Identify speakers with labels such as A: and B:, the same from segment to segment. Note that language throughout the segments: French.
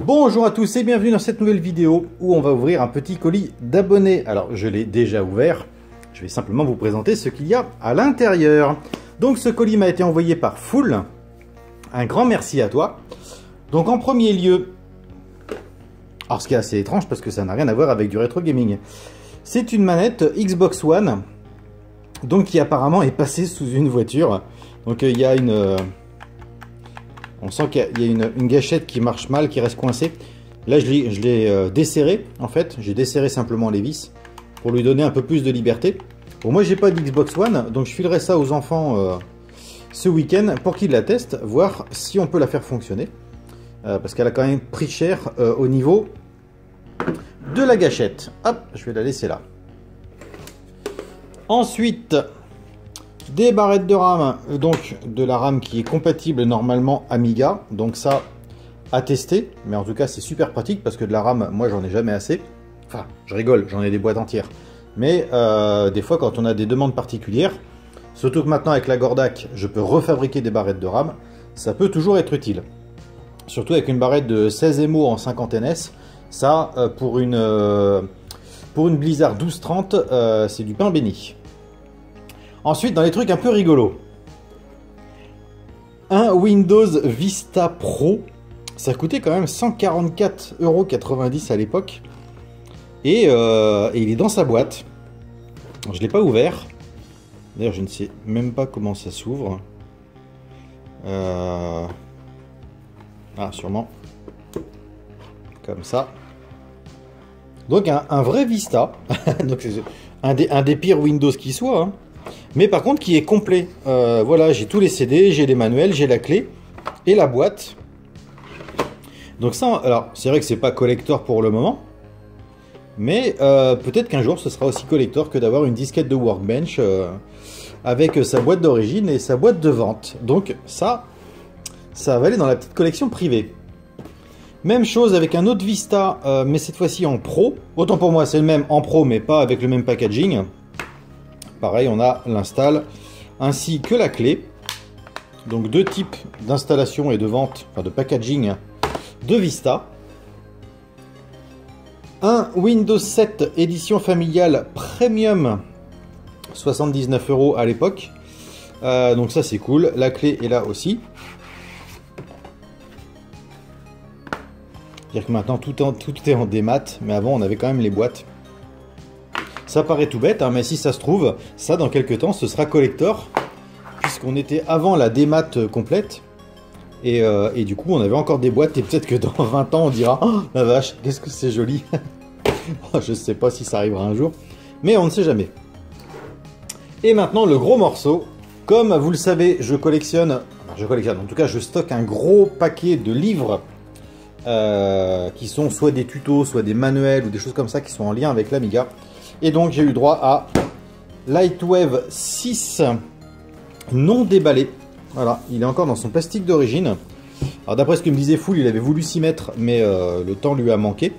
A: Bonjour à tous et bienvenue dans cette nouvelle vidéo où on va ouvrir un petit colis d'abonnés. Alors je l'ai déjà ouvert, je vais simplement vous présenter ce qu'il y a à l'intérieur. Donc ce colis m'a été envoyé par Full, un grand merci à toi. Donc en premier lieu, alors ce qui est assez étrange parce que ça n'a rien à voir avec du rétro gaming, c'est une manette Xbox One, donc qui apparemment est passée sous une voiture. Donc il y a une... on sent qu'il y a une gâchette qui marche mal, qui reste coincée. Là, je l'ai desserré, en fait. J'ai desserré simplement les vis pour lui donner un peu plus de liberté. Bon, moi, j'ai pas d'Xbox One, donc je filerai ça aux enfants ce week-end pour qu'ils la testent, voir si on peut la faire fonctionner. Parce qu'elle a quand même pris cher au niveau de la gâchette. Hop, je vais la laisser là. Ensuite... des barrettes de RAM, donc de la RAM qui est compatible normalement Amiga, donc ça à tester, mais en tout cas c'est super pratique parce que de la RAM, moi j'en ai jamais assez, enfin je rigole, j'en ai des boîtes entières, mais des fois quand on a des demandes particulières, surtout que maintenant avec la Gordak je peux refabriquer des barrettes de RAM, ça peut toujours être utile, surtout avec une barrette de 16 MO en 50 NS, ça pour une Blizzard 1230 c'est du pain béni. Ensuite, dans les trucs un peu rigolos, un Windows Vista Pro, ça coûtait quand même 144,90 € à l'époque, et il est dans sa boîte. Je ne l'ai pas ouvert, d'ailleurs je ne sais même pas comment ça s'ouvre. Ah, sûrement, comme ça. Donc un vrai Vista, donc un des pires Windows qui soit, hein. Mais par contre qui est complet. Voilà, j'ai tous les CD, j'ai les manuels, j'ai la clé et la boîte. Donc ça, alors c'est vrai que c'est pas collector pour le moment, mais peut-être qu'un jour ce sera aussi collector que d'avoir une disquette de Workbench avec sa boîte d'origine et sa boîte de vente. Donc ça va aller dans la petite collection privée. Même chose avec un autre Vista, mais cette fois-ci en pro. Autant pour moi c'est le même en pro, mais pas avec le même packaging. Pareil, on a l'install ainsi que la clé. Donc deux types d'installation et de vente, enfin de packaging de Vista. Un Windows 7 édition familiale premium, 79 € à l'époque. Donc ça c'est cool. La clé est là aussi. C'est-à-dire que maintenant tout est en démat, mais avant on avait quand même les boîtes. Ça paraît tout bête, hein, mais si ça se trouve, ça dans quelques temps, ce sera collector, puisqu'on était avant la démat complète, et du coup, on avait encore des boîtes, et peut-être que dans 20 ans, on dira « Oh, la vache, qu'est-ce que c'est joli !» Je ne sais pas si ça arrivera un jour, mais on ne sait jamais. Et maintenant, le gros morceau. Comme vous le savez, je collectionne, en tout cas, je stocke un gros paquet de livres qui sont soit des tutos, soit des manuels, ou des choses comme ça, qui sont en lien avec l'Amiga. Et donc j'ai eu droit à Lightwave 6 non déballé. Voilà, il est encore dans son plastique d'origine. Alors d'après ce que me disait Full, il avait voulu s'y mettre, mais le temps lui a manqué.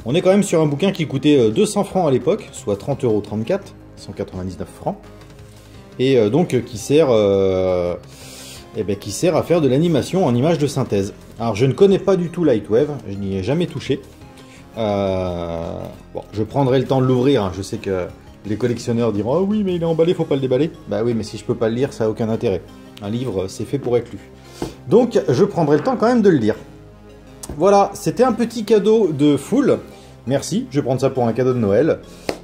A: On est quand même sur un bouquin qui coûtait 200 francs à l'époque, soit 30,34 €, 199 francs. Et donc qui sert à faire de l'animation en images de synthèse. Alors je ne connais pas du tout Lightwave, je n'y ai jamais touché. Bon, je prendrai le temps de l'ouvrir, hein. Je sais que les collectionneurs diront « Ah oui, mais il est emballé, faut pas le déballer ». Bah oui, mais si je peux pas le lire, ça n'a aucun intérêt. Un livre, c'est fait pour être lu. Donc, je prendrai le temps quand même de le lire. Voilà, c'était un petit cadeau de Full. Merci, je vais prendre ça pour un cadeau de Noël.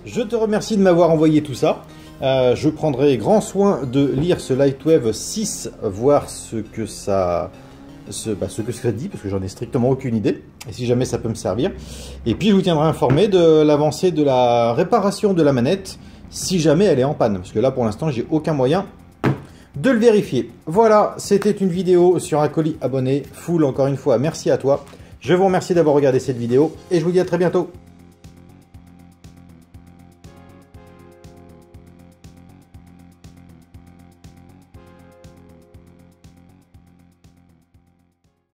A: Je te remercie de m'avoir envoyé tout ça. Je prendrai grand soin de lire ce Lightwave 6, voir ce que ça dit, parce que j'en ai strictement aucune idée, et si jamais ça peut me servir. Et puis je vous tiendrai informé de l'avancée de la réparation de la manette, si jamais elle est en panne, parce que là pour l'instant j'ai aucun moyen de le vérifier. Voilà, c'était une vidéo sur un colis abonné. Full, encore une fois, merci à toi. Je vous remercie d'avoir regardé cette vidéo, et je vous dis à très bientôt.